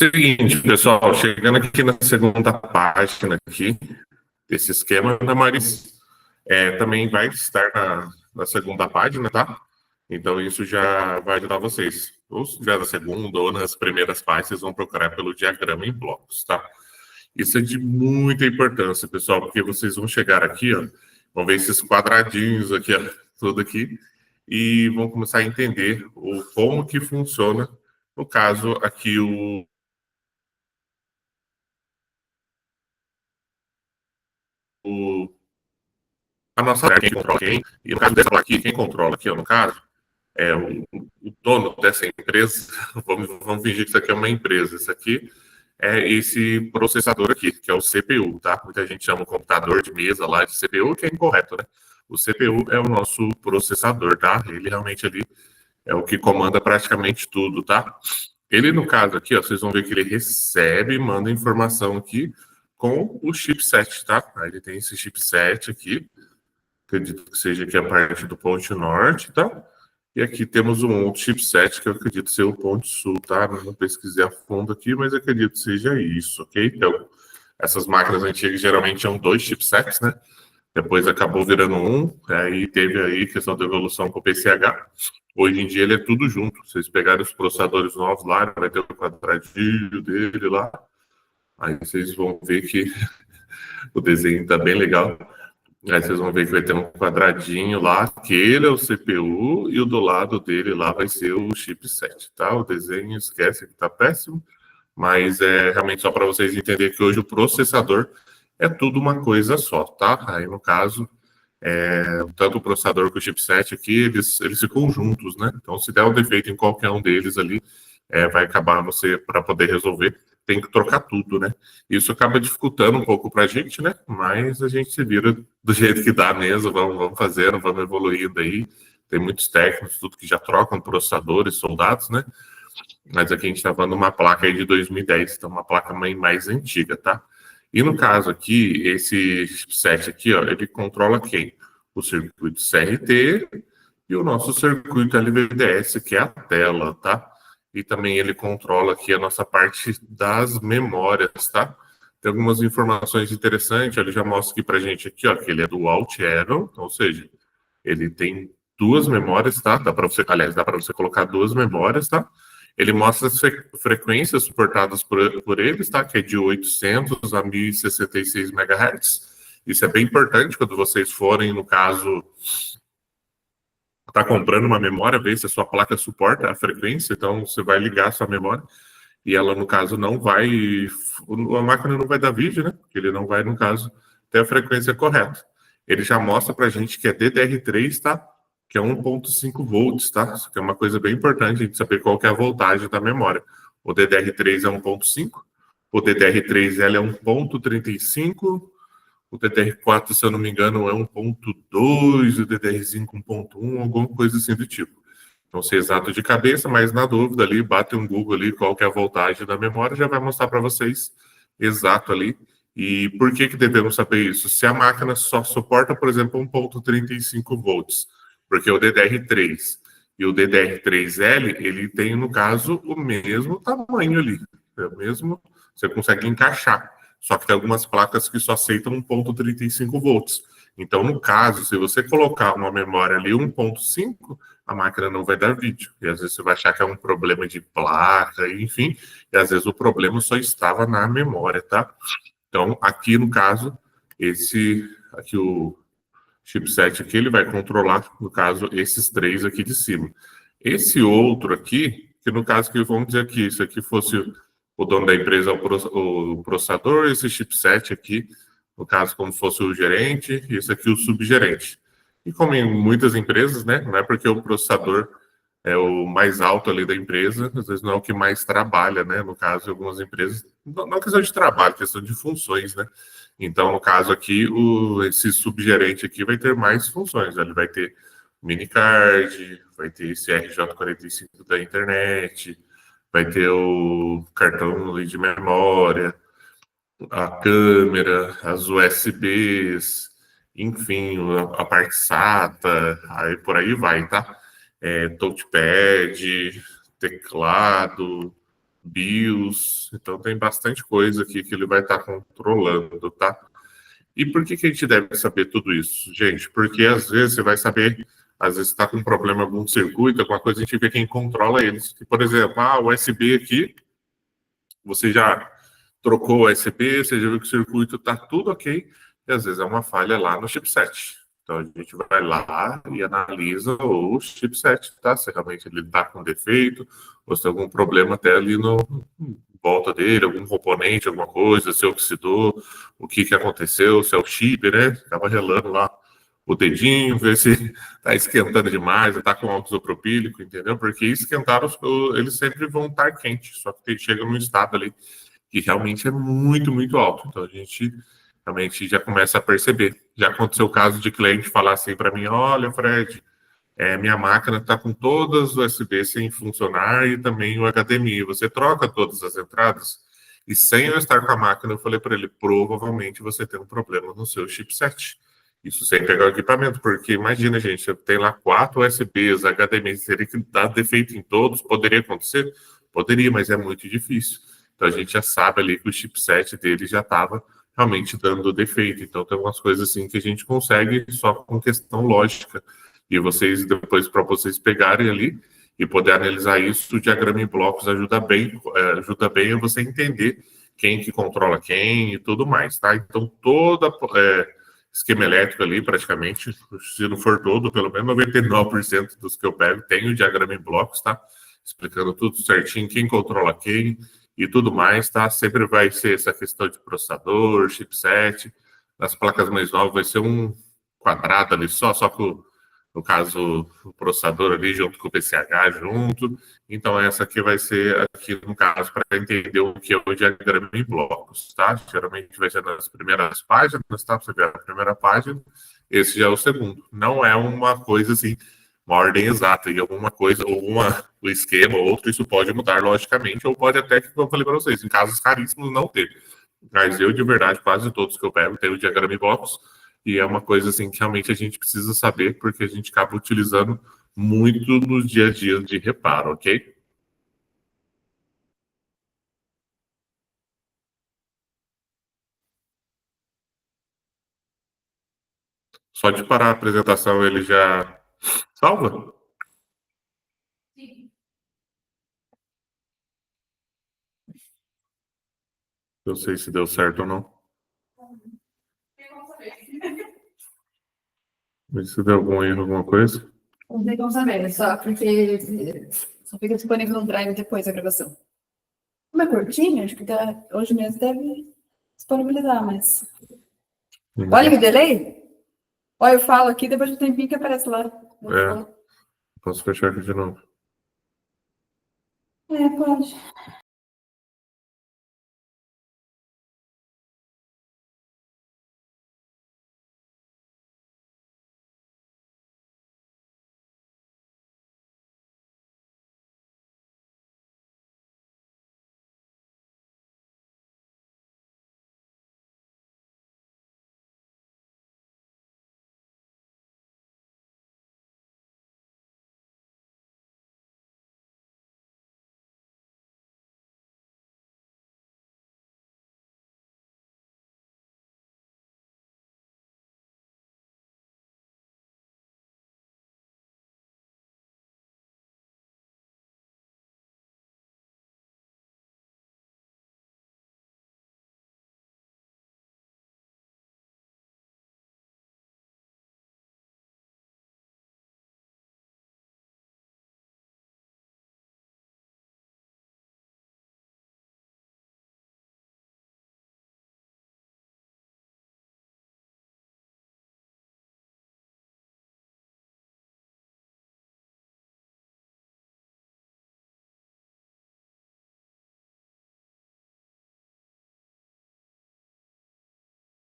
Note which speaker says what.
Speaker 1: Seguinte, pessoal, chegando aqui na segunda página aqui, desse esquema da Maris, também vai estar na segunda página, tá? Então isso já vai ajudar vocês. Ou se já na segunda ou nas primeiras páginas, vocês vão procurar pelo diagrama em blocos, tá? Isso é de muita importância, pessoal, porque vocês vão chegar aqui, ó, vão ver esses quadradinhos aqui, ó, tudo aqui, e vão começar a entender como que funciona, no caso aqui, a nossa área, quem controla quem, e no caso dessa placa aqui, quem controla aqui, ó, no caso, é o dono dessa empresa, vamos fingir que isso aqui é uma empresa, isso aqui é esse processador aqui, que é o CPU, tá? Muita gente chama o computador de mesa lá de CPU, que é incorreto, né? O CPU é o nosso processador, tá? Ele realmente ali é o que comanda praticamente tudo, tá? Ele, no caso aqui, ó, vocês vão ver que ele recebe e manda informação aqui com o chipset, tá? Aí ele tem esse chipset aqui, acredito que seja aqui a parte do ponto norte, tá? E aqui temos um outro chipset que eu acredito ser o ponto sul, tá? Não pesquisei a fundo aqui, mas acredito que seja isso, ok? Então, essas máquinas antigas geralmente tinham dois chipsets, né? Depois acabou virando um, aí teve aí questão da evolução com o PCH. Hoje em dia ele é tudo junto. Vocês pegarem os processadores novos lá, vai ter o quadradinho dele lá. Aí vocês vão ver que o desenho tá bem legal. Aí vocês vão ver que vai ter um quadradinho lá, que ele é o CPU, e o do lado dele lá vai ser o chipset, tá? O desenho, esquece que tá péssimo, mas é realmente só para vocês entenderem que hoje o processador é tudo uma coisa só, tá? Aí no caso, tanto o processador quanto o chipset aqui, eles ficam juntos, né? Então se der um defeito em qualquer um deles ali, vai acabar você, para poder resolver, tem que trocar tudo, né? Isso acaba dificultando um pouco para a gente, né? Mas a gente se vira do jeito que dá mesmo, vamos fazendo, vamos evoluindo aí. Tem muitos técnicos, tudo que já trocam processadores, soldados, né? Mas aqui a gente está falando de uma placa aí de 2010, então uma placa mãe mais antiga, tá? E no caso aqui, esse chipset aqui, ó, ele controla quem? O circuito CRT e o nosso circuito LVDS, que é a tela, tá? E também ele controla aqui a nossa parte das memórias, tá? Tem algumas informações interessantes, ele já mostra aqui pra gente aqui, ó, que ele é dual channel, então, ou seja, ele tem duas memórias, tá? Dá para você, aliás, dá para você colocar duas memórias, tá? Ele mostra as frequências suportadas por eles, tá? Que é de 800 a 1066 MHz. Isso é bem importante quando vocês forem, no caso, tá comprando uma memória, ver se a sua placa suporta a frequência, então você vai ligar a sua memória e ela, no caso, não vai... A máquina não vai dar vídeo, né? Porque ele não vai, no caso, ter a frequência correta. Ele já mostra pra gente que é DDR3, tá? Que é 1.5 volts, tá? Isso aqui é uma coisa bem importante, a gente saber qual que é a voltagem da memória. O DDR3 é 1.5, o DDR3L é 1.35, o DDR4, se eu não me engano, é 1.2, o DDR5 1.1, alguma coisa assim do tipo. Não sei exato de cabeça, mas na dúvida ali, bate um Google ali, qual que é a voltagem da memória, já vai mostrar para vocês exato ali. E por que devemos saber isso? Se a máquina só suporta, por exemplo, 1.35 volts, porque o DDR3 e o DDR3L, ele tem, no caso, o mesmo tamanho ali. É o mesmo, você consegue encaixar. Só que tem algumas placas que só aceitam 1.35 volts. Então, no caso, se você colocar uma memória ali 1.5, a máquina não vai dar vídeo. E às vezes você vai achar que é um problema de placa, enfim. E às vezes o problema só estava na memória, tá? Então, aqui no caso, aqui o chipset aqui, ele vai controlar, no caso, esses três aqui de cima. Esse outro aqui, que no caso que vamos dizer que isso aqui fosse o dono da empresa, o processador, esse chipset aqui, no caso, como fosse o gerente, e esse aqui o subgerente. E como em muitas empresas, né, não é porque o processador é o mais alto ali da empresa, às vezes não é o que mais trabalha, né? No caso, em algumas empresas, não é questão de trabalho, é questão de funções, né? Então, no caso aqui, esse subgerente aqui vai ter mais funções. Ele vai ter minicard, vai ter esse RJ45 da internet, vai ter o cartão de memória, a câmera, as USBs, enfim, a parte SATA, aí por aí vai, tá? Touchpad, teclado, BIOS. Então, tem bastante coisa aqui que ele vai estar controlando, tá? E por que que a gente deve saber tudo isso, gente? Porque às vezes você vai saber, às vezes está com um problema em algum circuito, alguma coisa, a gente vê quem controla eles. Por exemplo, o USB aqui, você já trocou o USB, você já viu que o circuito está tudo ok, e às vezes é uma falha lá no chipset. Então a gente vai lá e analisa o chipset, tá? Se realmente ele está com defeito, ou se tem algum problema até ali no volta dele, algum componente, alguma coisa, se oxidou, o que que aconteceu, se é o chip, né? Tava relando lá o dedinho, ver se está esquentando demais, está com óxido isopropílico, entendeu? Porque esquentar, eles sempre vão estar quentes, só que chega num estado ali que realmente é muito, muito alto. Então a gente realmente já começa a perceber. Já aconteceu o caso de cliente falar assim para mim: olha, Fred, minha máquina está com todas as USB sem funcionar e também o HDMI. Você troca todas as entradas? E sem eu estar com a máquina, eu falei para ele: provavelmente você tem um problema no seu chipset. Isso sem pegar o equipamento, porque imagina, gente, eu tenho lá 4 USBs, HDMI, teria que dar defeito em todos, poderia acontecer? Poderia, mas é muito difícil. Então a gente já sabe ali que o chipset dele já estava realmente dando defeito. Então tem algumas coisas assim que a gente consegue só com questão lógica. E vocês, depois, para vocês pegarem ali e poder analisar isso, o diagrama em blocos ajuda bem a você entender quem que controla quem e tudo mais, tá? Então, toda esquema elétrico ali, praticamente, se não for todo, pelo menos 99% dos que eu pego tem o diagrama em blocos, tá? Explicando tudo certinho, quem controla quem e tudo mais, tá? Sempre vai ser essa questão de processador, chipset. Nas placas mais novas vai ser um quadrado ali só que no caso, o processador ali junto com o PCH junto. Então, essa aqui vai ser, aqui no caso, para entender o que é o diagrama em blocos, tá? Geralmente vai ser nas primeiras páginas, tá? Você vê a primeira página, esse já é o segundo. Não é uma coisa assim, uma ordem exata, e alguma coisa, o esquema ou outro, isso pode mudar logicamente, ou pode até, como eu falei para vocês, em casos caríssimos, não ter. Mas eu, de verdade, quase todos que eu pego, tenho o diagrama em blocos, e é uma coisa assim que realmente a gente precisa saber, porque a gente acaba utilizando muito nos dia a dia de reparo, ok? Só de parar a apresentação ele já salva? Não sei se deu certo ou não. Mas se deu algum erro, alguma coisa.
Speaker 2: Não tem como saber, só porque só fica disponível no Drive depois da gravação. Como é curtinho, acho que hoje mesmo deve disponibilizar, mas. Olha o delay! Olha, eu falo aqui, depois do tempinho que aparece lá.
Speaker 1: É, posso fechar aqui de novo.
Speaker 2: Pode.